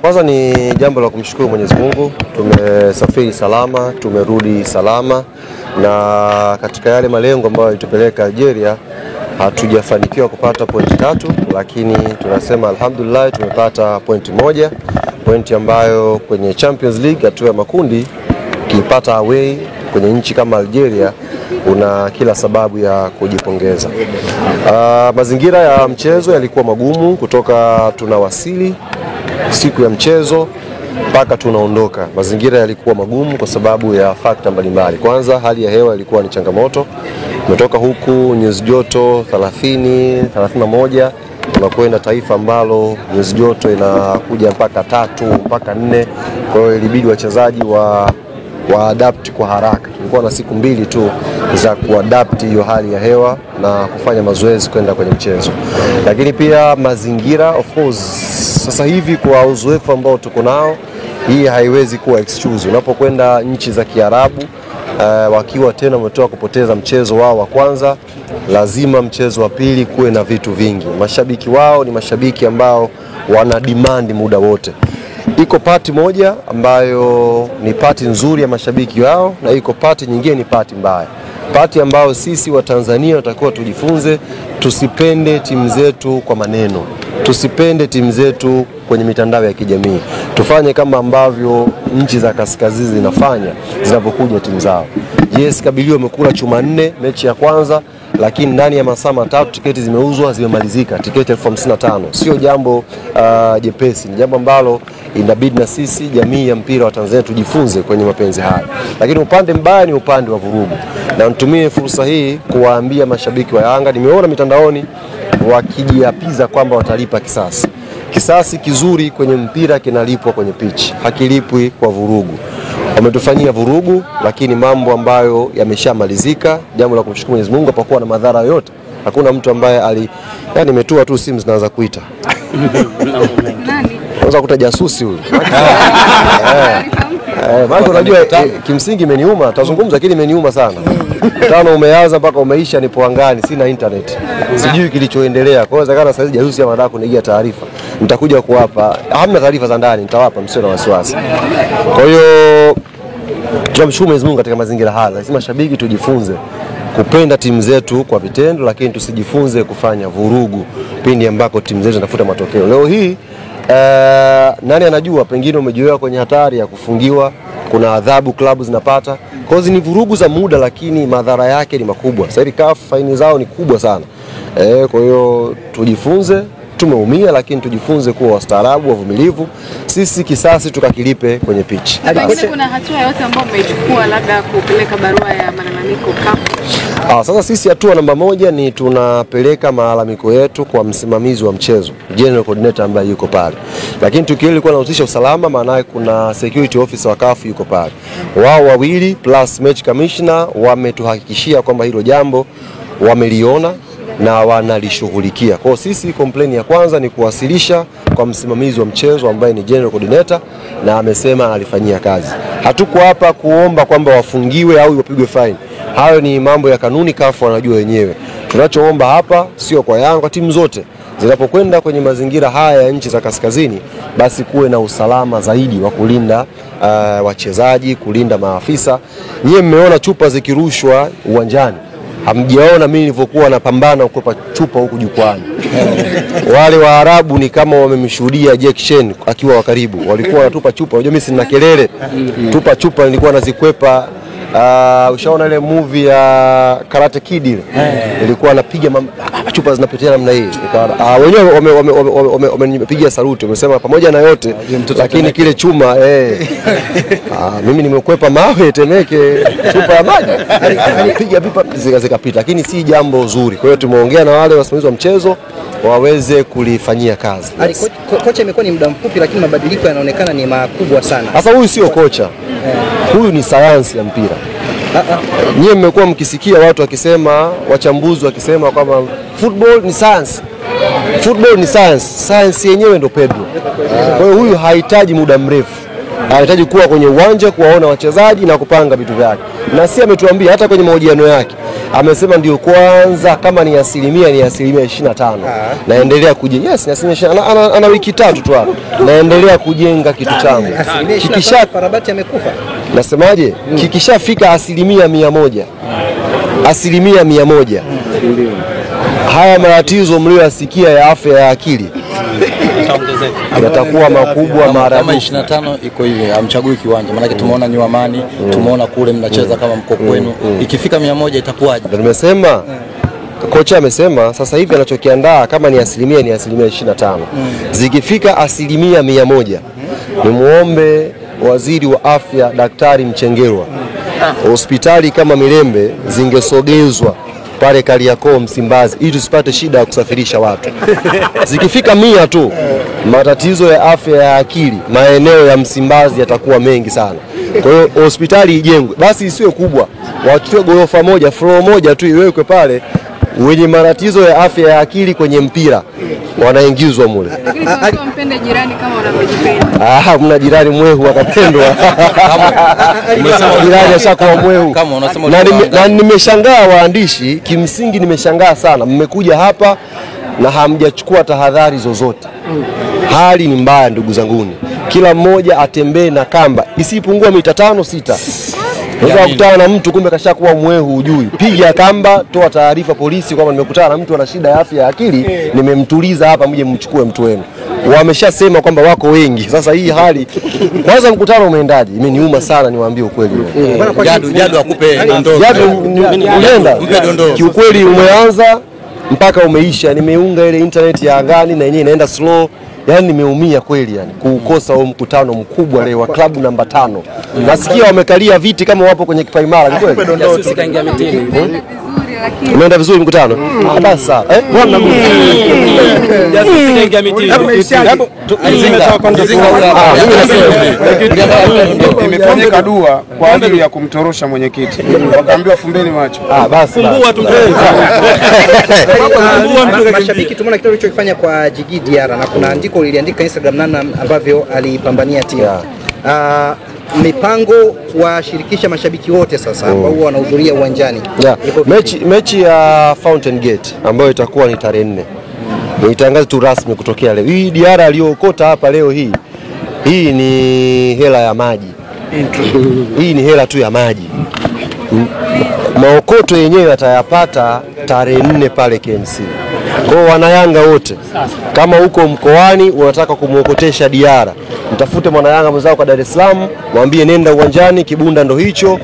Kwanza ni jambo la kumshukuru Mwenyezi Mungu, tumesafiri salama, tumerudi salama, na katika yale malengo ambayo yalitupeleka Algeria hatujafanikiwa kupata pointi 3, lakini tunasema alhamdulillah tumepata pointi 1, pointi ambayo kwenye Champions League hatua ya makundi ukipata away kwenye nchi kama Algeria una kila sababu ya kujipongeza. Mazingira ya mchezo yalikuwa magumu kutoka tunawasili siku ya mchezo mpaka tunaondoka. Mazingira yalikuwa magumu kwa sababu ya fakta mbalimbali. Kwanza hali ya hewa ilikuwa ni changamoto. Tumetoka huku nyuzi joto 30, 31, tunakwenda taifa ambalo nyuzi joto inakuja mpaka 3 mpaka 4. Kwa hiyo ilibidi wachezaji wa adapt kwa haraka. Tulikuwa na siku 2 tu za kuadapt hiyo hali ya hewa na kufanya mazoezi kwenda kwenye mchezo. Lakini pia mazingira, of course, sasa hivi kwa uzoefu ambao tuko nao, hii haiwezi kuwa excuse. Unapokwenda nchi za Kiarabu wakiwa tena wametoka kupoteza mchezo wao wa kwanza, lazima mchezo wa pili kuwe na vitu vingi. Mashabiki wao ni mashabiki ambao wana demand muda wote. Iko pati moja ambayo ni pati nzuri ya mashabiki wao, na iko pati nyingine ni pati mbaya. Pati ambayo sisi wa Tanzania tunatakiwa tujifunze, tusipende timu zetu kwa maneno, tusipende timu zetu kwenye mitandao ya kijamii. Tufanye kama ambavyo nchi za kaskazini zinafanya zinapokuja timu zao. Yes, Kabilio wamekula chuma 4 mechi ya kwanza, lakini ndani ya masaa 3 tiketi zimeuzwa, zimemalizika, tiketi 55,000. Sio jambo jepesi, ni jambo ambalo inabidi na sisi jamii ya mpira wa Tanzania tujifunze kwenye mapenzi haya. Lakini upande mbaya ni upande wa vurugu. Na nitumie fursa hii kuwaambia mashabiki wa Yanga, nimeona mitandaoni wakijiapiza kwamba watalipa kisasi. Kisasi kizuri kwenye mpira kinalipwa kwenye pitch, hakilipwi kwa vurugu. Wametufanyia vurugu, lakini mambo ambayo yameshamalizika. Jambo la kumshukuru Mwenyezi Mungu, hapakuwa na madhara yote. Hakuna mtu ambaye yani imetua tu simu zinaanza kuita. Unaweza kuta jasusi huyu. Maana unajua kimsingi imeniuma, tazungumza lakini imeniuma sana. Mkutano umeanza mpaka umeisha, nipo angani, sina internet. Sijui kilichoendelea. Kwa hiyo inawezekana sasa jasusi anataka kunigia taarifa. Nitakuja kuwapa. Hamna taarifa za ndani, nitawapa, msio na wasiwasi. Kwa hiyo tunamshukuru Mwenyezi Mungu katika mazingira haya. Lazima mashabiki tujifunze kupenda timu zetu kwa vitendo, lakini tusijifunze kufanya vurugu pindi ambako timu zetu zinafuta matokeo. Leo hii nani anajua, pengine umejiweka kwenye hatari ya kufungiwa, kuna adhabu klabu zinapata. Kwa hiyo ni vurugu za muda, lakini madhara yake ni makubwa. Sasa CAF faini zao ni kubwa sana. Kwa hiyo tujifunze, tumeumia lakini tujifunze kuwa wastaarabu, wavumilivu. Sisi kisasi tukakilipe kwenye pitch. Pengine kuna hatua yote ambayo mmeichukua, labda kupeleka barua ya malalamiko CAF? Sasa sisi hatua namba 1 ni tunapeleka malalamiko yetu kwa msimamizi wa mchezo, General Coordinator ambaye yuko pale. Lakini tukio lilikuwa linahusisha usalama, maana kuna security officer wa CAF yuko pale. Wao wawili plus match commissioner wametuhakikishia kwamba hilo jambo wameliona na wanalishughulikia. Kwa sisi complaint ya kwanza ni kuwasilisha kwa msimamizi wa mchezo ambaye ni General Coordinator, na amesema alifanyia kazi. Hatuko hapa kuomba kwamba wafungiwe au wapigwe fine. Hayo ni mambo ya kanuni, CAF wanajua wenyewe. Tunachoomba hapa sio kwa Yanga, kwa timu zote zinapokwenda kwenye mazingira haya ya nchi za kaskazini, basi kuwe na usalama zaidi wa kulinda wachezaji, kulinda maafisa. Nyie mmeona chupa zikirushwa uwanjani. Hamjaona mimi nilivyokuwa napambana kukopa chupa huku jukwani. Wale Waarabu ni kama wamemshuhudia Jack Chen akiwa wa karibu. Walikuwa wanatupa chupa. Unajua mimi sina kelele. Tupa chupa nilikuwa nazikwepa. Ushaona ile movie ya Karate Kid ile? Ilikuwa anapiga chupa zinapitia namna hii. Wenyewe wamenipigia saluti. Wamesema pamoja na yote lakini kile chuma mimi nimekwepa mawe Temeke, chupa ya maji alipiga pipa zikapita, lakini si jambo zuri. Kwa hiyo tumeongea na wale wasimamizi wa mchezo waweze kulifanyia kazi. Kocha imekuwa ni muda mfupi, lakini mabadiliko yanaonekana ni makubwa sana. Sasa huyu sio kocha. Huyu ni sayansi ya mpira. Nyie mmekuwa mkisikia watu wakisema, wachambuzi wakisema kwamba football ni science. Football ni science. Science yenyewe ndo Pedro. Kwa hiyo huyu hahitaji muda mrefu. Anahitaji kuwa kwenye uwanja, kuwaona wachezaji na kupanga vitu vyake. Na si ametuambia hata kwenye mahojiano yake Amesema ndio kwanza, kama ni asilimia 25. Naendelea kujenga. Yes, ni asilimia ana wiki 3 tu hapo. Naendelea kujenga kitu changu. Kikisha Farabati amekufa. Nasemaje? Kikishafika asilimia 100. Asilimia 100. Haya matatizo mlioyasikia ya afya ya akili yatakuwa makubwa mara kama 25 iko hivi, amchagui kiwanja. Maana tumeona New Amani, tumeona kule mnacheza kama mko kwenu. Ikifika 100 itakuwaje? Nimesema kocha amesema sasa hivi anachokiandaa kama ni asilimia 25. Zikifika asilimia 100, ni muombe waziri wa afya Daktari Mchengerwa, hospitali kama Mirembe zingesogezwa pale Kariakoo Msimbazi ili tusipate shida ya kusafirisha watu. Zikifika 100 tu, matatizo ya afya ya akili maeneo ya Msimbazi yatakuwa mengi sana. Kwa hiyo hospitali ijengwe, basi isiwe kubwa, wachukue gorofa moja, floor moja tu iwekwe pale, wenye matatizo ya afya ya akili kwenye mpira wanaingizwa mule. Lakini sio mpende jirani kama unavyojipenda. Mna jirani mwehu akapendwa. Jirani ashakuwa mwehu. Na nimeshangaa waandishi, kimsingi nimeshangaa sana. Mmekuja hapa na hamjachukua tahadhari zozote. Hali ni mbaya ndugu zanguni. Kila mmoja atembee na kamba isipungua mita 5-6. Unaweza kukutana na mtu kumbe kashakuwa mwehu hujui. Piga kamba, toa taarifa polisi kwamba nimekutana na mtu ana shida ya afya ya akili, nimemtuliza hapa, mje mchukue mtu wenu. Wameshasema kwamba wako wengi. Sasa hii hali, kwanza mkutano umeendaje? Imeniuma sana, niwaambie ukweli. Jadu akupe dondoo. Jadu unaenda. Kiukweli umeanza mpaka umeisha. Nimeunga ile internet ya angani na yenyewe inaenda slow. Yaani nimeumia kweli yani kuukosa huo mkutano mkubwa leo wa klabu namba 5. Nasikia wamekalia viti kama wapo kwenye kipaimara kweli. Jasusi kaingia mitini. Umeenda vizuri mkutano? Basi sawa. Bwana Mungu. Jasusi kaingia mitini. Imefanyika dua kwa ajili ya kumtorosha mwenyekiti. Wakaambiwa fumbeni macho. Basi. Fungua tu. Mashabiki tumeona kitu alichokifanya kwa Djigui Diarra, na kuna andiko liliandika Instagram namna ambavyo alipambania timu. Mipango washirikisha mashabiki wote sasa ambao wanahudhuria uwanjani. Mechi ya Fountain Gate ambayo itakuwa ni tarehe 4. Nitangaza tu rasmi kutokea leo. Hii Diarra aliyookota hapa leo hii ni hela ya maji. Hii ni hela tu ya maji. Maokoto yenyewe yatayapata tarehe 4 pale KMC. Kwa wanayanga wote, kama huko mkoani unataka kumuokotesha Diarra, mtafute mwanayanga mwenzao kwa Dar es Salaam, mwambie nenda uwanjani, kibunda ndo hicho.